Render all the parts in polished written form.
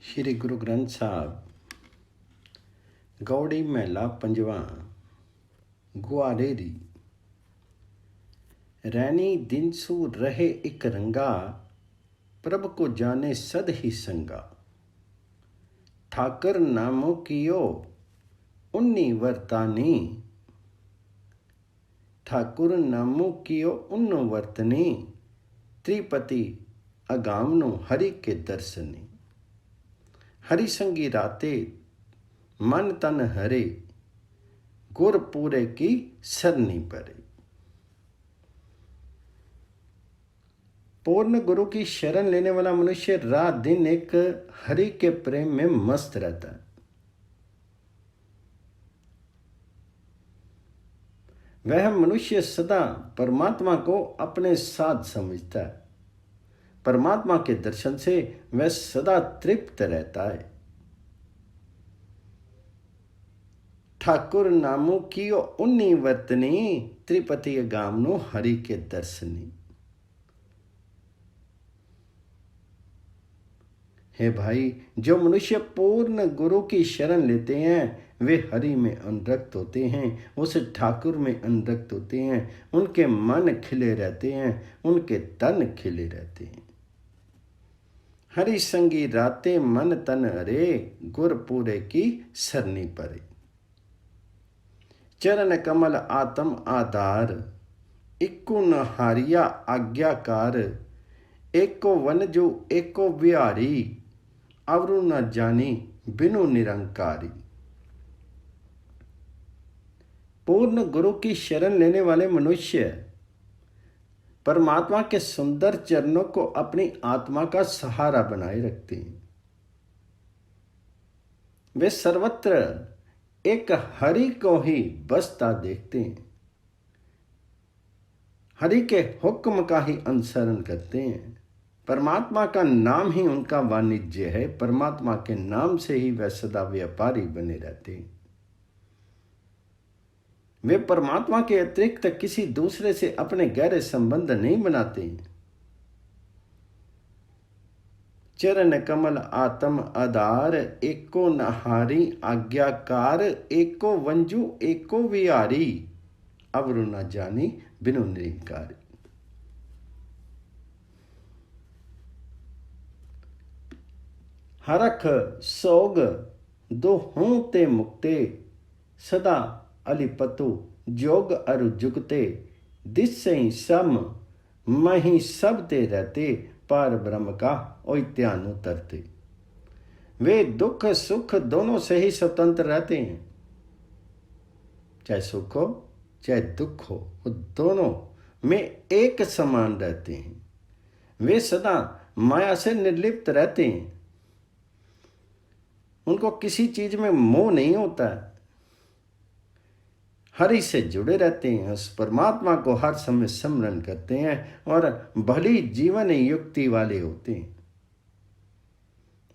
श्री गुरु ग्रंथ साहब गौड़ी महला पंजवा। गुआरेरी रैनी दिन सू रहे एक रंगा, प्रभ को जाने सद ही संगा। ठाकर नामो कियो उन्नी वर्तानी, ठाकुर नामो कियो उन्नो वर्तनी। त्रिपति अगामनो हरि के दर्शनी। हरि संगी राते मन तन हरे, गुर पूरे की सरनी परे। पूर्ण गुरु की शरण लेने वाला मनुष्य रात दिन एक हरि के प्रेम में मस्त रहता है। वह मनुष्य सदा परमात्मा को अपने साथ समझता है। परमात्मा के दर्शन से वह सदा तृप्त रहता है। ठाकुर नामो कियो उन्नी वर्तनी, त्रिपति गामनो हरि के दर्शनी। हे भाई, जो मनुष्य पूर्ण गुरु की शरण लेते हैं वे हरि में अनुरक्त होते हैं, उस ठाकुर में अनुरक्त होते हैं। उनके मन खिले रहते हैं, उनके तन खिले रहते हैं। हरि संगी राते मन तन हरे, गुर पूरे की सरनी परे। चरण कमल आत्म आधार, इक्को न हारिया आज्ञाकार। एको वनजु एको बिहारी, अवरु न जानी बिनु निरंकारी। पूर्ण गुरु की शरण लेने वाले मनुष्य परमात्मा के सुंदर चरणों को अपनी आत्मा का सहारा बनाए रखते हैं। वे सर्वत्र एक हरि को ही बसता देखते हैं, हरि के हुक्म का ही अनुसरण करते हैं। परमात्मा का नाम ही उनका वाणिज्य है। परमात्मा के नाम से ही वे सदा व्यापारी बने रहते हैं। वे परमात्मा के अतिरिक्त किसी दूसरे से अपने गहरे संबंध नहीं बनाते हैं। चरण कमल आत्म आधार, एको नहारी आज्ञाकार। एको वंजू एको विहारी, अवरु न जानी बिनु निरंकारी। हरख सोग दो हों ते मुक्ते, सदा अलिपतु जोग अरु जुगते। दिसई सम मही सब ते रहते, पार ब्रह्म का ओई ध्यान उतरते। वे दुख सुख दोनों से ही स्वतंत्र रहते हैं। चाहे सुख हो चाहे दुख हो, वो दोनों में एक समान रहते हैं। वे सदा माया से निर्लिप्त रहते हैं। उनको किसी चीज में मोह नहीं होता है। हरि से जुड़े रहते हैं, उस परमात्मा को हर समय स्मरण करते हैं और भली जीवन युक्ति वाले होते हैं।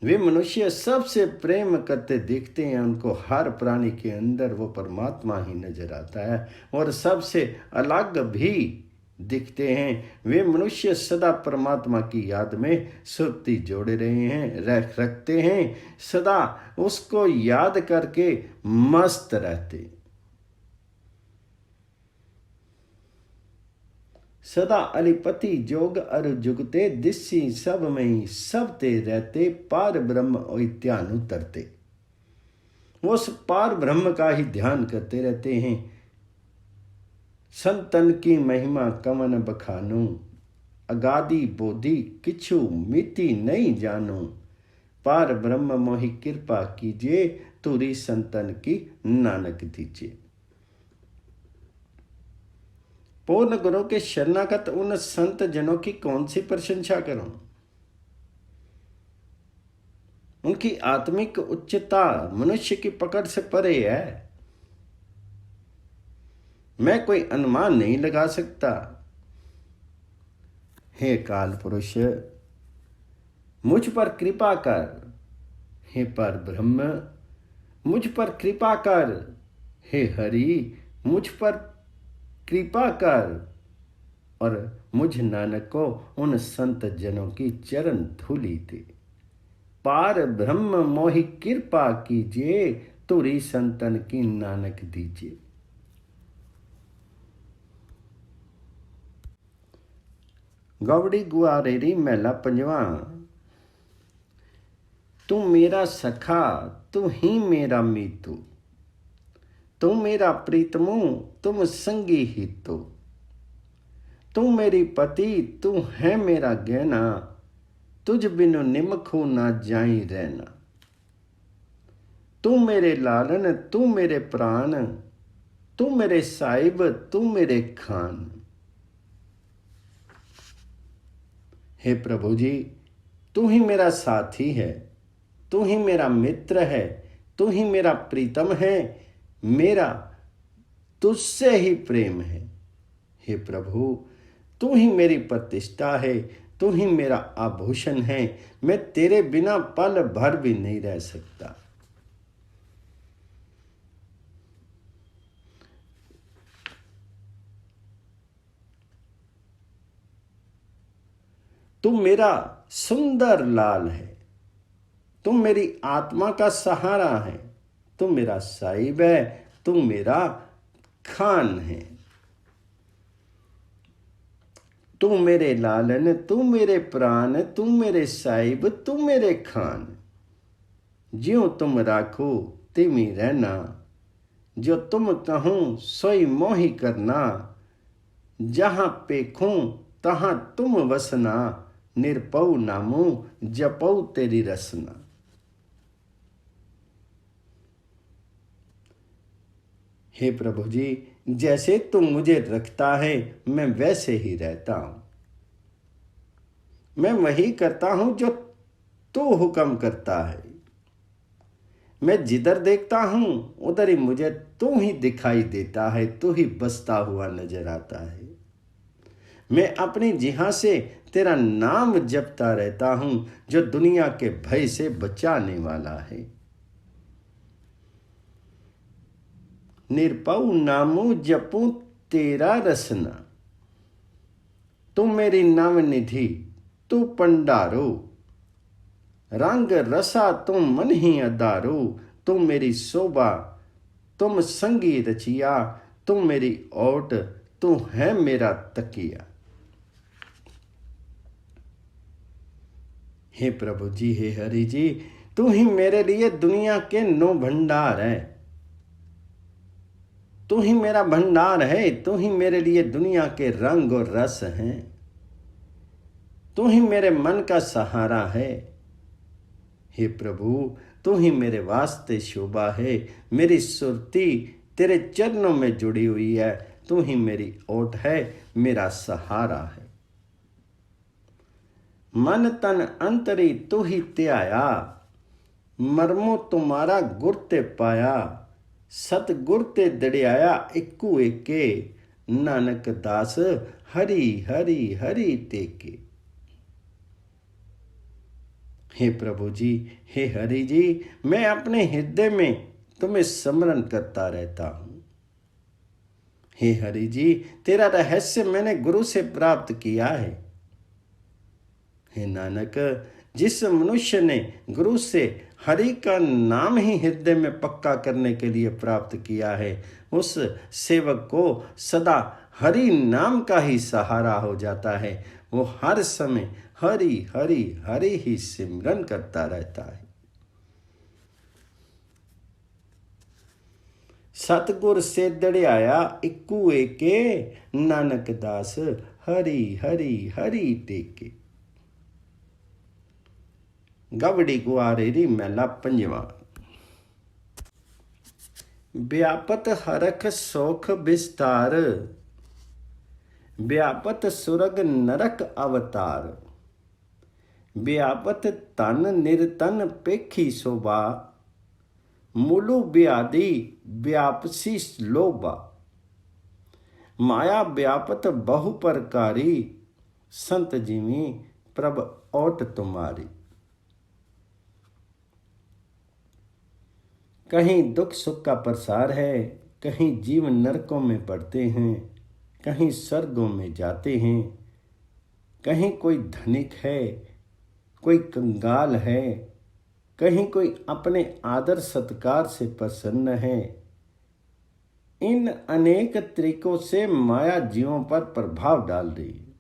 वे मनुष्य सबसे प्रेम करते दिखते हैं। उनको हर प्राणी के अंदर वो परमात्मा ही नजर आता है और सबसे अलग भी दिखते हैं। वे मनुष्य सदा परमात्मा की याद में सुरती जोड़े रहे हैं, रखते हैं। सदा उसको याद करके मस्त रहते। सदा अलिपति जोग अरु जुगते, दिसी सब में सब ते रहते। पार ब्रह्म ओई ध्यान उतरते। वो उस पार ब्रह्म का ही ध्यान करते रहते हैं। संतन की महिमा कवन बखानू, अगादि बोधि किछु मिति नहीं जानू। पार ब्रह्म मोहि कृपा कीजिए, तुरी संतन की नानक दीजिए। पूर्ण गुरु के शरणागत उन संत जनों की कौन सी प्रशंसा करूं। उनकी आत्मिक उच्चता मनुष्य की पकड़ से परे है। मैं कोई अनुमान नहीं लगा सकता। हे काल पुरुष, मुझ पर कृपा कर। हे पर ब्रह्म, मुझ पर कृपा कर। हे हरि, मुझ पर कृपा कर और मुझ नानक को उन संत जनों की चरण धूली दे। पार ब्रह्म मोहि कृपा कीजिए, तुरी संतन की नानक दीजिए। गौड़ी गुआरेरी महला पंजवा। तू मेरा सखा, तू ही मेरा मीतू, तू मेरा प्रीतमो, तुम संगी ही तू मेरी पति, तू है मेरा गहना, तुझ बिनु निमखो ना जाई रहना। तू मेरे लालन, तू मेरे प्राण, तू मेरे साहिब, तू मेरे खान। हे प्रभु जी, तू ही मेरा साथी है, तू ही मेरा मित्र है, तू ही मेरा प्रीतम है, मेरा तुझसे ही प्रेम है। हे प्रभु, तू ही मेरी प्रतिष्ठा है, तू ही मेरा आभूषण है, मैं तेरे बिना पल भर भी नहीं रह सकता। तू मेरा सुंदर लाल है, तू मेरी आत्मा का सहारा है, तू मेरा साहिब है, तू मेरा खान है। तू मेरे लालन, तू मेरे प्राण, तू मेरे साहिब, तू मेरे खान। ज्यों तुम राखो तिमी रहना, जो तुम कहूं सोई मोहि करना। जहां पेखूं तहां तुम वसना, निरपौ नामो जपौ तेरी रसना। हे प्रभु जी, जैसे तू मुझे रखता है मैं वैसे ही रहता हूं। मैं वही करता हूं जो तू हुक्म करता है। मैं जिधर देखता हूं उधर ही मुझे तू ही दिखाई देता है, तू ही बसता हुआ नजर आता है। मैं अपनी जिह्वा से तेरा नाम जपता रहता हूं, जो दुनिया के भय से बचाने वाला है। निरपौ नामो जपू तेरा रसना, तू मेरी नव निधि, तू पंडारो। रंग रसा तुम मन ही अदारो, तुम मेरी शोभा, तुम संगी रचिया, तुम मेरी ओट, तू है मेरा तकिया। हे प्रभु जी, हे हरि जी, तू ही मेरे लिए दुनिया के 9 भंडार है। तू ही मेरा भंडार है, तू ही मेरे लिए दुनिया के रंग और रस हैं। तू ही मेरे मन का सहारा है। हे प्रभु, तू ही मेरे वास्ते शोभा है। मेरी सुरती तेरे चरणों में जुड़ी हुई है, तू ही मेरी ओट है, मेरा सहारा है। मन तन अंतरी तू ही त्याया, मर्मो तुम्हारा गुर ते पाया। सतगुर ते दड़ियाया इक्कू एके, नानक दास हरि हरि हरि टेके। हे प्रभु जी, हे हरि जी, मैं अपने हृदय में तुम्हें स्मरण करता रहता हूं। हे हरि जी, तेरा रहस्य मैंने गुरु से प्राप्त किया है। हे नानक, जिस मनुष्य ने गुरु से हरि का नाम ही हृदय में पक्का करने के लिए प्राप्त किया है, उस सेवक को सदा हरि नाम का ही सहारा हो जाता है। वो हर समय हरि हरि हरि ही सिमरन करता रहता है। सतगुर से दड़ियाया इक्कू एके, नानक दास हरि हरि हरि टेके। गवड़ी गुआरेरी महला पंजवा। व्यापत हरख सोख विस्तार, व्यापत सुरग नरक अवतार। व्यापत तन निरतन पेखी शोभा, मूलु व्याधि व्यापसी लोभा। माया व्यापत बहु प्रकारी, संत जीवी प्रभ ओट तुम्हारी। कहीं दुख सुख का प्रसार है, कहीं जीव नरकों में पड़ते हैं, कहीं स्वर्गों में जाते हैं। कहीं कोई धनिक है, कोई कंगाल है, कहीं कोई अपने आदर सत्कार से प्रसन्न है। इन अनेक तरीकों से माया जीवों पर प्रभाव डाल रही है।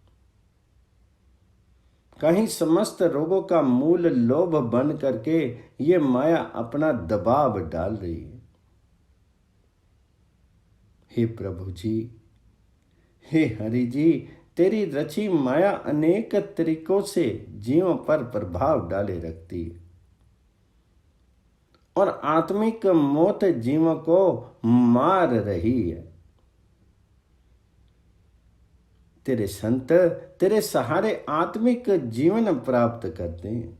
कहीं समस्त रोगों का मूल लोभ बन करके ये माया अपना दबाव डाल रही है। हे प्रभु जी, हे हरि जी, तेरी रची माया अनेक तरीकों से जीवों पर प्रभाव डाले रखती है और आत्मिक मौत जीवों को मार रही है। तेरे संत तेरे सहारे आत्मिक जीवन प्राप्त करते हैं।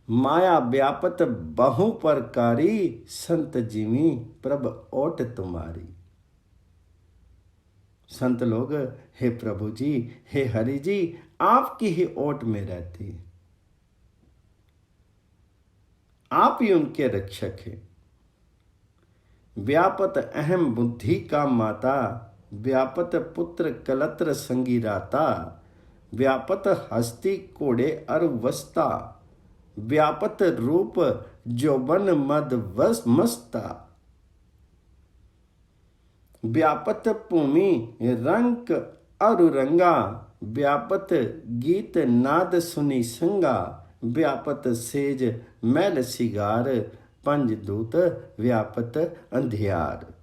माया व्यापत बहु प्रकारी, संत जीवी प्रभ ओट तुम्हारी। संत लोग, हे प्रभु जी, हे हरि जी, आपकी ही ओट में रहते हैं। आप ही उनके रक्षक हैं। व्यापत अहम बुद्धि का माता, व्यापत पुत्र कलत्र संगीराता, व्यापत हस्ती कोड़े अरुवस्ता, व्यापत रूप जोबन मद वस मस्ता, व्यापत भूमि रंक अरुरंगा, व्यापत गीत नाद सुनी संगा, व्यापत सेज मैल सिगार, पंज दूत व्यापत अंधियार।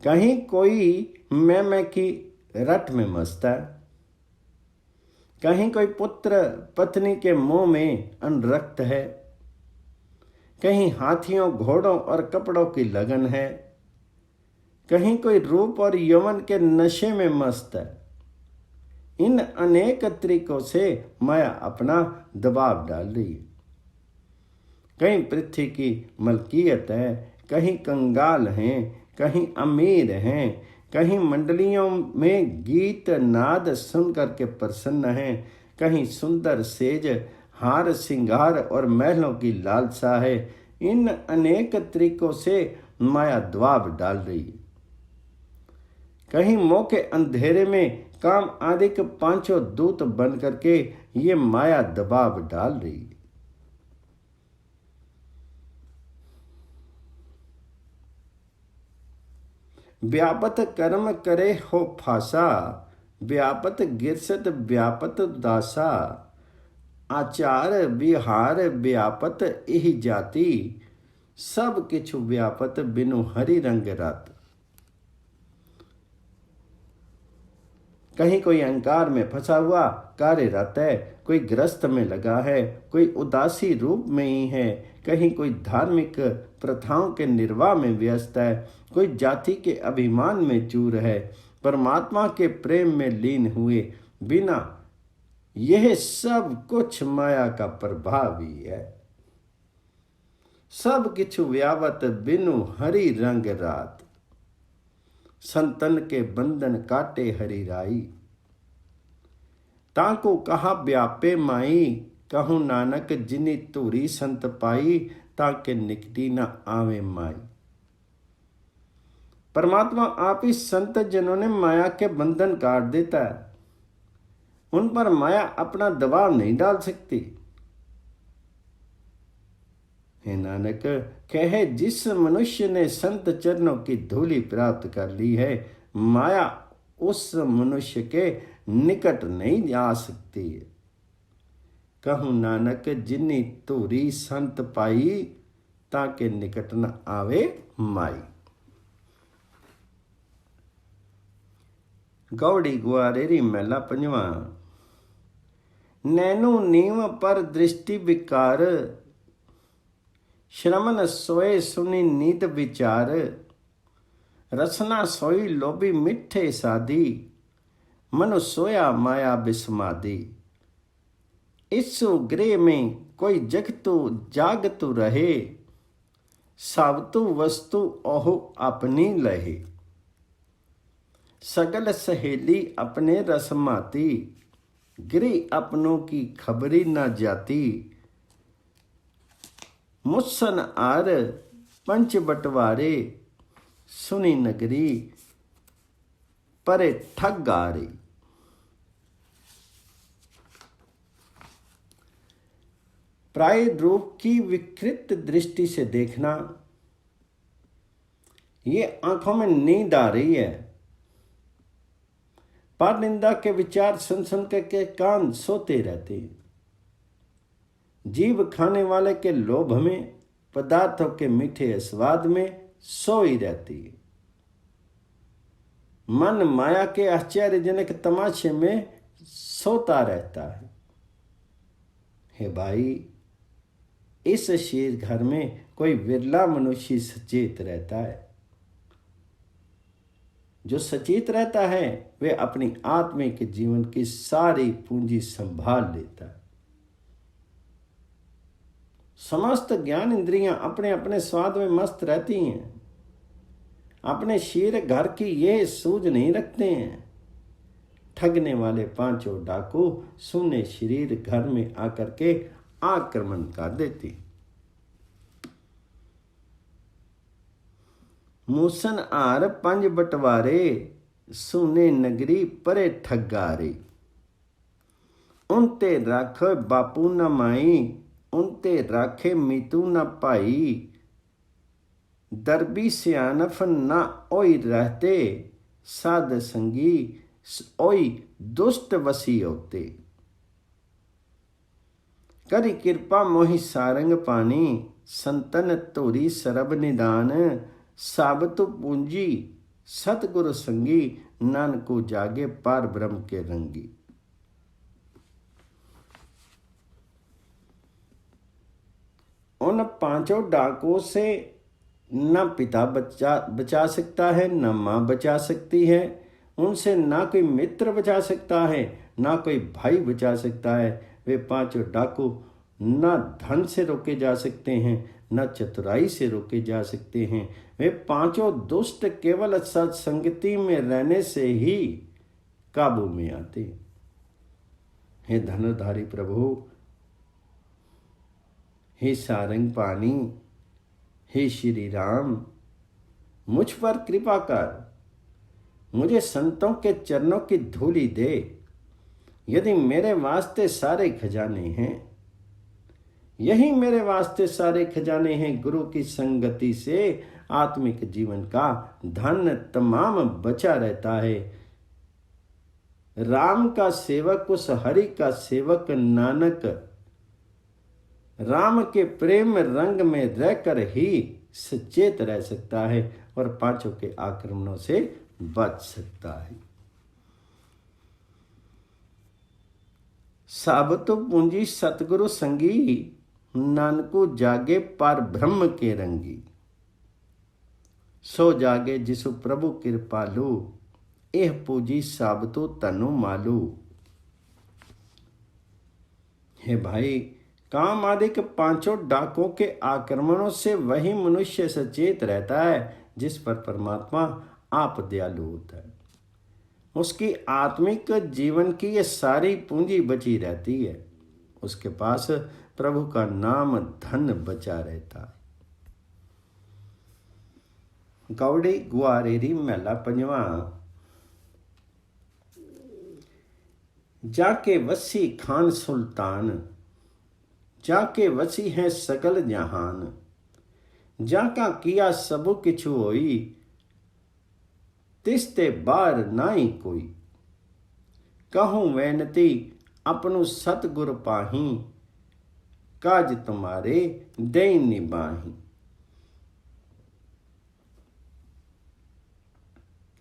कहीं कोई मैं की रट में मस्त है, कहीं कोई पुत्र पत्नी के मोह में अनुरक्त है, कहीं हाथियों घोड़ों और कपड़ों की लगन है, कहीं कोई रूप और यौवन के नशे में मस्त है। इन अनेक तरीकों से माया अपना दबाव डाल रही है। कहीं पृथ्वी की मलकियत है, कहीं कंगाल हैं, कहीं अमीर हैं, कहीं मंडलियों में गीत नाद सुन करके प्रसन्न हैं, कहीं सुंदर सेज हार सिंगार और महलों की लालसा है। इन अनेक तरीकों से माया दबाव डाल रही है। कहीं मोह के अंधेरे में काम आदि के पांचों दूत बन करके ये माया दबाव डाल रही है। व्यापत कर्म करे हो फासा, व्यापत गिरसत व्यापत दासा, आचार विहार व्यापत इह जाति, सब किछु व्यापत बिनु हरि रंग रात। कहीं कोई अहंकार में फंसा हुआ कार्यरत है, कोई ग्रस्त में लगा है, कोई उदासी रूप में ही है, कहीं कोई धार्मिक प्रथाओं के निर्वाह में व्यस्त है, कोई जाति के अभिमान में चूर है, परमात्मा के प्रेम में लीन हुए बिना। यह सब कुछ माया का प्रभाव ही है। सब किछु व्यावत बिनु हरि रंग रात, संतन के बंधन काटे हरि राई, ताको कहा व्यापे माई, कहूँ नानक जिनी धूरी संत पाई, ताके निकटी न आवे माई। परमात्मा आप ही संत जनों ने माया के बंधन काट देता है। उन पर माया अपना दबाव नहीं डाल सकती। हे नानक, कहे जिस मनुष्य ने संत चरणों की धूलि प्राप्त कर ली है, माया उस मनुष्य के निकट नहीं जा सकती है। कहूँ नानक जिन्नी धूरी संत पाई, ताके निकट न आवे माई। गौड़ी गुआरेरी महला पंजवा। नैनु नीव पर दृष्टि विकार, श्रमन सोए सुनी नीत विचार, रसना सोई लोभी मिठे साधी, मनु सोया माया बिस्मादी। इस गृह में कोई जगतु जागतु रहे, सावतु वस्तु ओहु अपनी लहे, सगल सहेली अपने रसमाती, गृह अपनों की खबरी न जाती, मुस्सन आर पंच बटवारे, सुनी नगरी परे ठग आ रही। प्राय रूप की विकृत दृष्टि से देखना, ये आंखों में नींद आ रही है। पर निंदा के विचार सुन सुन के कान सोते रहते हैं। जीभ खाने वाले के लोभ में, पदार्थों के मीठे स्वाद में सोई रहती है। मन माया के आश्चर्यजनक तमाशे में सोता रहता है। हे भाई, इस शीर घर में कोई विरला मनुष्य सचेत रहता है। जो सचेत रहता है वे अपनी आत्मिक जीवन की सारी पूंजी संभाल लेता है। समस्त ज्ञान इंद्रियां अपने अपने स्वाद में मस्त रहती हैं। अपने शीर घर की ये सूझ नहीं रखते हैं। ठगने वाले पांचों डाकू सुने शरीर घर में आकर के आक्रमण कर देते। मूसन आर पंज बटवारे, सुने नगरी परे ठगारे। उनते राखे बापू न माई, उनते राखे मीतू न भाई। दरबी सियानफ न ओई रहते, साध संगी ओई दुष्ट वसी होते। करी कृपा मोहि सारंग पानी, संतन तोरी सरब निदान। साबत पूंजी सतगुरु संगी, नानको जागे पार ब्रह्म के रंगी। उन पांचों डाकों से न पिता बचा सकता है, न माँ बचा सकती है। उनसे ना कोई मित्र बचा सकता है, ना कोई भाई बचा सकता है। वे पांचों डाकू न धन से रोके जा सकते हैं, न चतुराई से रोके जा सकते हैं। वे पांचों दुष्ट केवल सत्संगति में रहने से ही काबू में आते। हे धनुधारी प्रभु, हे सारंग पानी, हे श्री राम, मुझ पर कृपा कर। मुझे संतों के चरणों की धूली दे। यदि मेरे वास्ते सारे खजाने हैं, यही मेरे वास्ते सारे खजाने हैं। गुरु की संगति से आत्मिक जीवन का धन तमाम बचा रहता है। राम का सेवक उस हरि का सेवक नानक, राम के प्रेम रंग में रहकर ही सचेत रह सकता है और पांचों के आक्रमणों से बच सकता है। साबत पूंजी सतगुरु संगी, नानको जागे पार ब्रह्म के रंगी। सो जागे जिसु प्रभु कृपालु, एह पूजी साबतो तनु मालू। हे भाई, काम आदिक पांचों डाकों के आक्रमणों से वही मनुष्य सचेत रहता है जिस पर परमात्मा आप दयालु होता है। उसकी आत्मिक जीवन की ये सारी पूंजी बची रहती है। उसके पास प्रभु का नाम धन बचा रहता है। गौड़ी गुआरेरी महला पंजवा। जाके वसी खान सुल्तान, जाके वसी है सकल जहान। जाका किया सबु किछु होई, तिसते बार नाई कोई। कहूँ वैनती अपनु सतगुर पाही, काज तुम्हारे दई निबाही।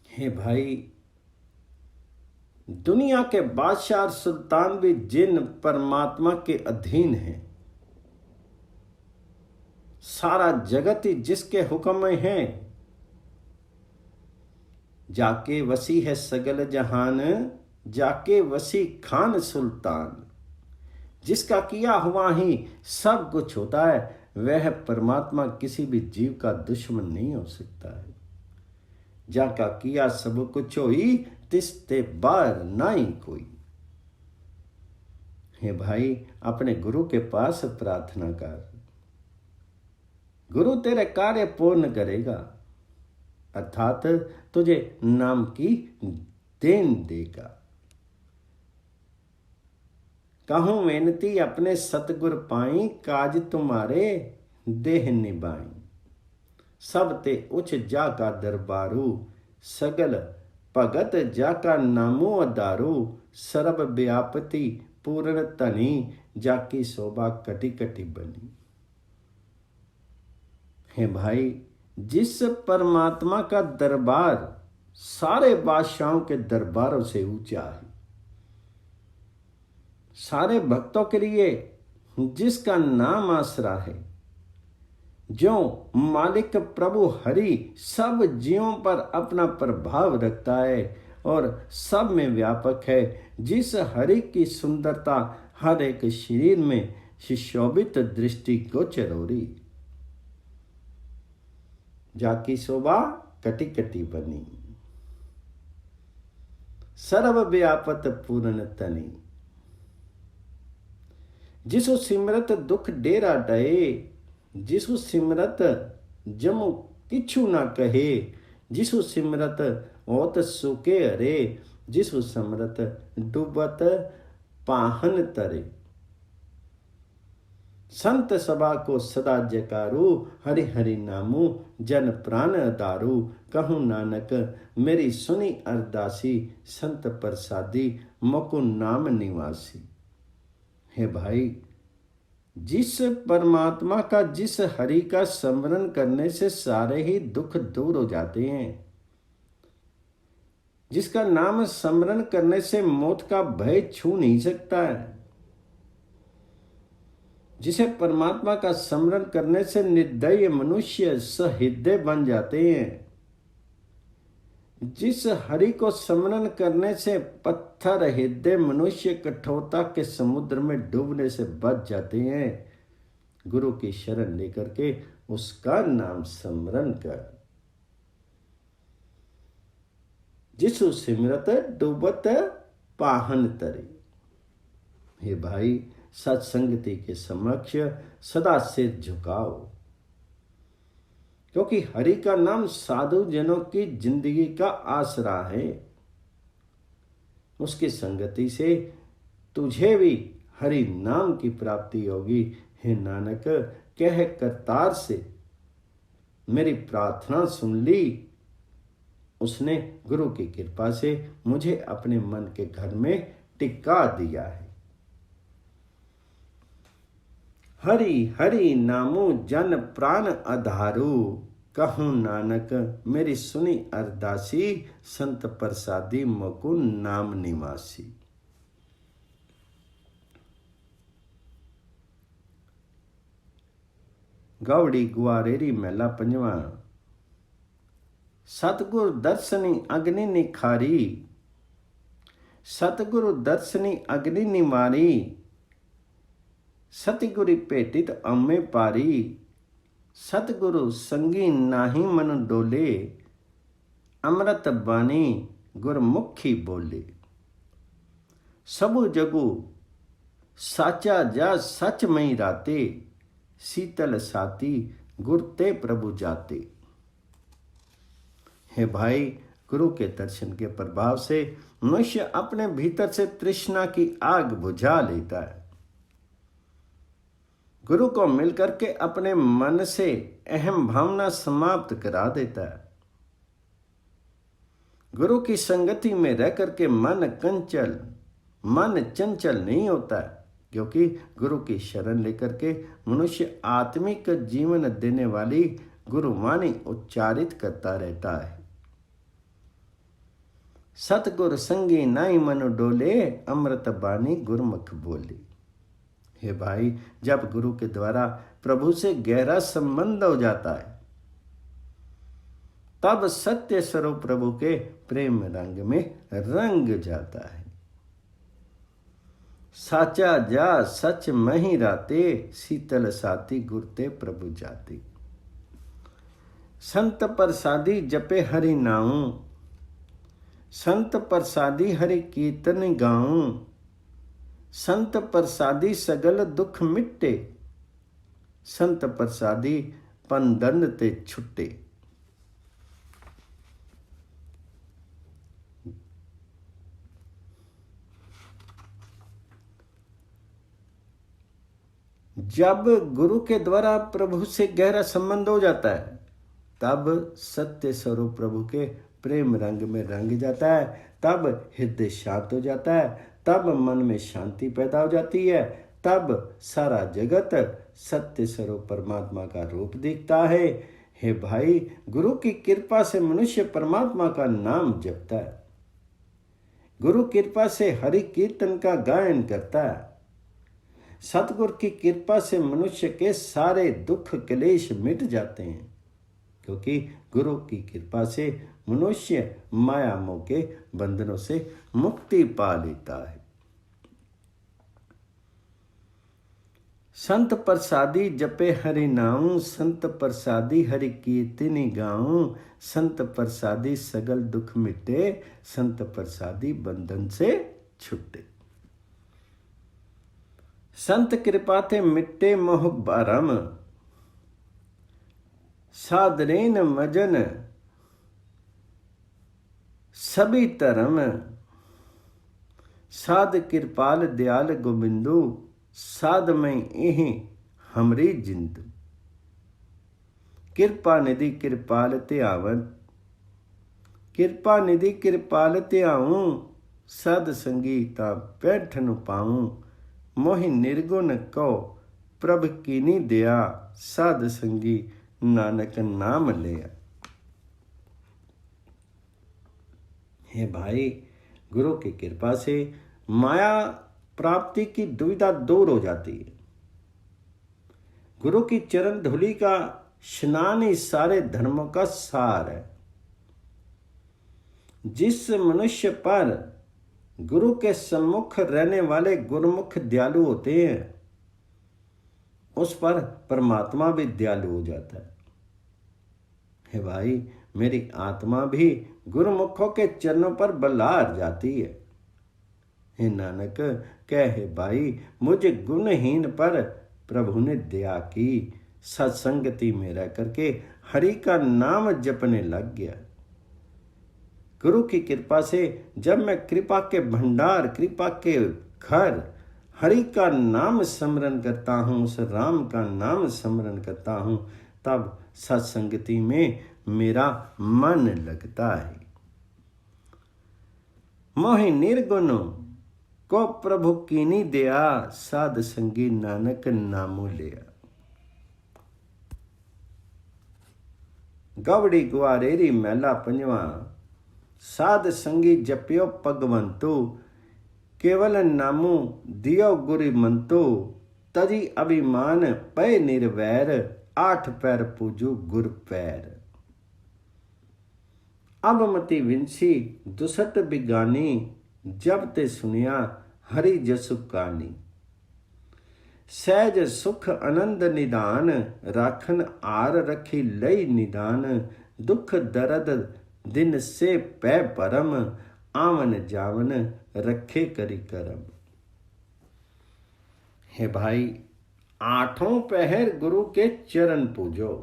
हे भाई, दुनिया के बादशाह और सुल्तान भी जिन परमात्मा के अधीन हैं, सारा जगत ही जिसके हुक्म में है। जाके वसी है सगल जहान, जाके वसी खान सुल्तान। जिसका किया हुआ ही सब कुछ होता है, वह परमात्मा किसी भी जीव का दुश्मन नहीं हो सकता है। जाका किया सब कुछ होई, तिसते बार नाई कोई। हे भाई, अपने गुरु के पास प्रार्थना कर। गुरु तेरे कार्य पूर्ण करेगा, अर्थात तुझे नाम की देन देगा। कहूँ मेहनती अपने सतगुर पाई, काज तुम्हारे देह निभाई। सब ते उच जाका दरबारू, सगल भगत जाका नामो अधारू। सर्व व्यापति पूर्ण धनी, जाकी शोभा कटी कटी बनी। है भाई, जिस परमात्मा का दरबार सारे बादशाहों के दरबारों से ऊंचा है, सारे भक्तों के लिए जिसका नाम आसरा है, जो मालिक प्रभु हरि सब जीवों पर अपना प्रभाव रखता है और सब में व्यापक है, जिस हरि की सुंदरता हर एक शरीर में सुशोभित दृष्टि गोचर हो रही, जाकी शोभा कटी कटी बनी। सर्व व्यापत पूर्ण तनी, जिसु सिमरत दुख डेरा डहे। जिसु सिमरत जमु किछु ना कहे। जिसु सिमरत ओत सुके हरे। जिसु समरत डूबत पाहन तरे। संत सभा को सदा जयकारू, हरि हरि नामू जन प्राण दारू। कहूँ नानक मेरी सुनी अरदासी, संत प्रसादी मकु नाम निवासी। हे भाई, जिस परमात्मा का, जिस हरि का स्मरण करने से सारे ही दुख दूर हो जाते हैं, जिसका नाम स्मरण करने से मौत का भय छू नहीं सकता है, जिसे परमात्मा का स्मरण करने से निर्दयी मनुष्य सहृदय बन जाते हैं, जिस हरि को स्मरण करने से पत्थर हृदय मनुष्य कठोरता के समुद्र में डूबने से बच जाते हैं, गुरु की शरण लेकर के उसका नाम स्मरण कर। जिसु सिमरत डूबत पाहन तरे। हे भाई, सत्संगति के समक्ष सदा सिर झुकाओ, क्योंकि हरि का नाम साधु जनों की जिंदगी का आसरा है। उसकी संगति से तुझे भी हरि नाम की प्राप्ति होगी। हे नानक, कह करतार से मेरी प्रार्थना सुन ली। उसने गुरु की कृपा से मुझे अपने मन के घर में टिका दिया है। हरि हरि नामो जन प्राण आधारू। कहूँ नानक मेरी सुनी अरदासी, संत प्रसादी मकु नाम निवासी। गौड़ी गुआरेरी महला पंजवा। सतगुरु दर्शनी अग्नि निखारी। सतगुरु दर्शनी अग्नि निमारी। सतगुरु भेटित अम्मे पारी। सतगुरु संगी नाही मन डोले। अमृत बानी गुरमुखी बोले। सबु जगु साचा जा सच मई राते। शीतल साती गुर ते प्रभु जाते। हे भाई, गुरु के दर्शन के प्रभाव से मनुष्य अपने भीतर से तृष्णा की आग बुझा लेता है। गुरु को मिलकर के अपने मन से अहम भावना समाप्त करा देता है। गुरु की संगति में रह करके मन चंचल नहीं होता है, क्योंकि गुरु की शरण लेकर के मनुष्य आत्मिक जीवन देने वाली गुरुवाणी उच्चारित करता रहता है। सतगुर संगी नाई मन डोले। अमृत बानी गुरमुख बोले। हे भाई, जब गुरु के द्वारा प्रभु से गहरा संबंध हो जाता है, तब सत्य स्वरूप प्रभु के प्रेम रंग में रंग जाता है। साचा जा सच मही राते। शीतल साती गुरते प्रभु जाते। संत प्रसादी जपे हरि नाऊं। संत प्रसादी हरि कीर्तन गाऊं। संत प्रसादी सगल दुख मिटे। संत प्रसादी पंदन ते छुटे। जब गुरु के द्वारा प्रभु से गहरा संबंध हो जाता है तब सत्य स्वरूप प्रभु के प्रेम रंग में रंग जाता है, तब हृदय शांत हो जाता है, तब मन में शांति पैदा हो जाती है, तब सारा जगत सत्य स्वरूप परमात्मा का रूप दिखता है। हे भाई, गुरु की कृपा से मनुष्य परमात्मा का नाम जपता है, गुरु कृपा से हरि कीर्तन का गायन करता है। सतगुरु की कृपा से मनुष्य के सारे दुख क्लेश मिट जाते हैं, क्योंकि गुरु की कृपा से मनुष्य माया मोह के बंधनों से मुक्ति पा लेता है। संत प्रसादी जपे हरि नाऊं, संत प्रसादी हरि कीर्तनी गाऊं, संत प्रसादी सगल दुख मिटे, संत प्रसादी बंधन से छुटे। संत कृपा ते मिटे मोह भरम, साधरेन मजन सभी धर्म, साध कृपाल दयाल गोबिंदु, साध में एह हमरी जिंद। कृपा निधि कृपाल त्यावन, कृपा निधि कृपाल त्याऊं, साध संगीता पैठन पाऊं, मोहि निर्गुण को प्रभ कीनी दया, साध संगी नानक नाम लिया। हे भाई, गुरु की कृपा से माया प्राप्ति की दुविधा दूर हो जाती है। गुरु की चरण धूलि का स्नान ही सारे धर्मों का सार है। जिस मनुष्य पर गुरु के सम्मुख रहने वाले गुरुमुख दयालु होते हैं, उस पर परमात्मा भी दयालु हो जाता है। हे भाई, मेरी आत्मा भी गुरुमुखों के चरणों पर बल्हार जाती है। हे नानक, कहे भाई, मुझे गुणहीन पर प्रभु ने दया की, सत्संगति में रह करके हरि का नाम जपने लग गया। गुरु की कृपा से जब मैं कृपा के भंडार, कृपा के घर हरि का नाम स्मरण करता हूँ, उस राम का नाम स्मरण करता हूँ, तब सत्संगति में मेरा मन लगता है। मोहि निर्गुण को प्रभु कीनी दया, साध संगी नानक नामो लिया। गवड़ी गुआरेरी मैला पंजवा, साध संगी जपियो भगवंतु, केवल नामू दियो गुरु मंतु, तजी अभिमान पय निर्वैर, आठ पैर पूजू गुर पैर। अब मति विंसी दुसट बिगानी, जब ते सुनिया हरि जसु कानी। सहज सुख आनंद निदान, राखन आर रखी लई निदान, दुख दर्द दिन से पै परम, आवन जावन रखे करी करम। हे भाई, आठों पहर गुरु के चरण पूजो।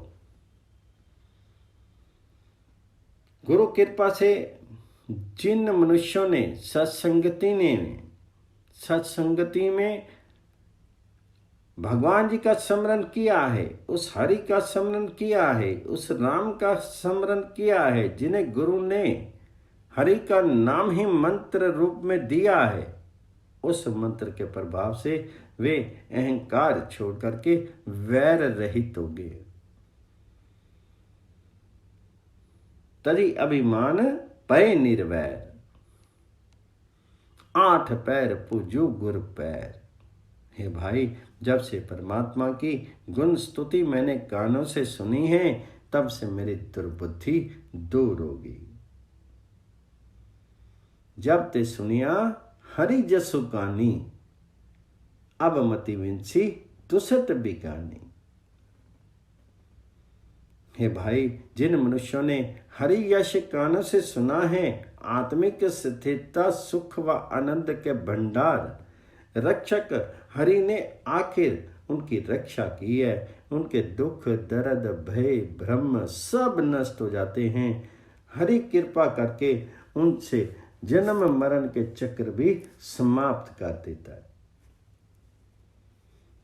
गुरु कृपा से जिन मनुष्यों ने सत्संगति में भगवान जी का स्मरण किया है, उस हरि का स्मरण किया है, उस राम का स्मरण किया है, जिन्हें गुरु ने हरि का नाम ही मंत्र रूप में दिया है, उस मंत्र के प्रभाव से वे अहंकार छोड़ करके वैर रहित हो गए। तरी अभिमान पय निर्वैर, आठ पैर पूजू गुर पैर। हे भाई, जब से परमात्मा की गुण स्तुति मैंने कानों से सुनी है, तब से मेरी दुर्बुद्धि दूर हो गई। जब ते सुनिया हरि जसु कानी, अब मति विंसी दुसत बिगानी। हे भाई, जिन मनुष्यों ने हरि यश कानों से सुना है, आत्मिक स्थिरता, सुख व आनंद के भंडार रक्षक हरि ने आखिर उनकी रक्षा की है। उनके दुख दर्द भय भ्रम सब नष्ट हो जाते हैं। हरि कृपा करके उनसे जन्म मरण के चक्र भी समाप्त कर देता है।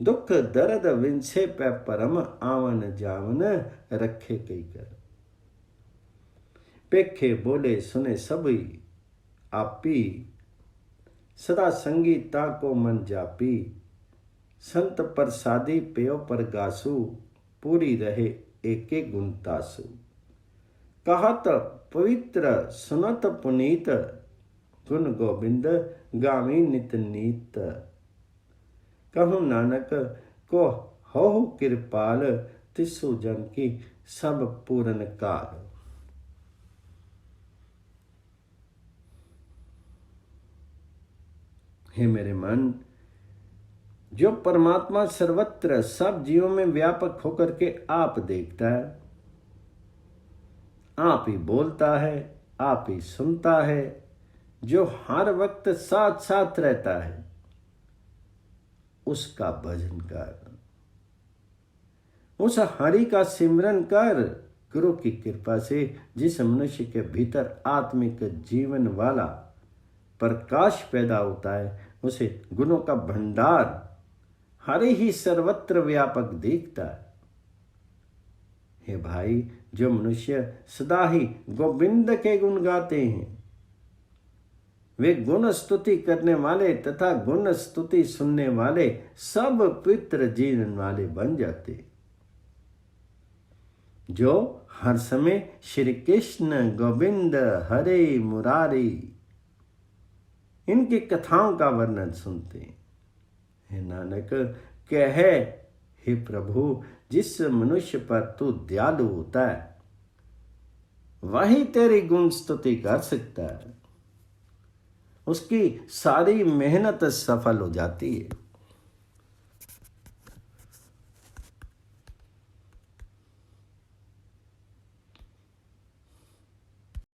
दुख दर्द विंसे पे परम आवन जावन रखे कई कर। पेखे बोले सुने सभी आपी सदा संगीता को मन जापी। संत प्रसादी पेयो पर गासु पूरी रहे एके गुण तासु। कहत पवित्र सुनत पुनीत गुण गोविंद गावी नित नीत। कहूँ नानक को हो कृपाल तिसु जन की सब पूरन काल। हे मेरे मन, जो परमात्मा सर्वत्र सब जीवों में व्यापक होकर के आप देखता है, आप ही बोलता है, आप ही सुनता है, जो हर वक्त साथ साथ रहता है, उसका भजन कर, उस हरि का सिमरन कर। गुरु की कृपा से जिस मनुष्य के भीतर आत्मिक जीवन वाला प्रकाश पैदा होता है, उसे गुणों का भंडार हरि ही सर्वत्र व्यापक दिखता है। हे भाई, जो मनुष्य सदा ही गोविंद के गुण गाते हैं, वे गुण स्तुति करने वाले तथा गुण स्तुति सुनने वाले सब पवित्र जीवन वाले बन जाते। जो हर समय श्री कृष्ण गोविंद हरे मुरारी इनकी कथाओं का वर्णन सुनते हैं। हे नानक कहे, हे प्रभु, जिस मनुष्य पर तू दयालु होता है वही तेरी गुण स्तुति कर सकता है, उसकी सारी मेहनत सफल हो जाती है।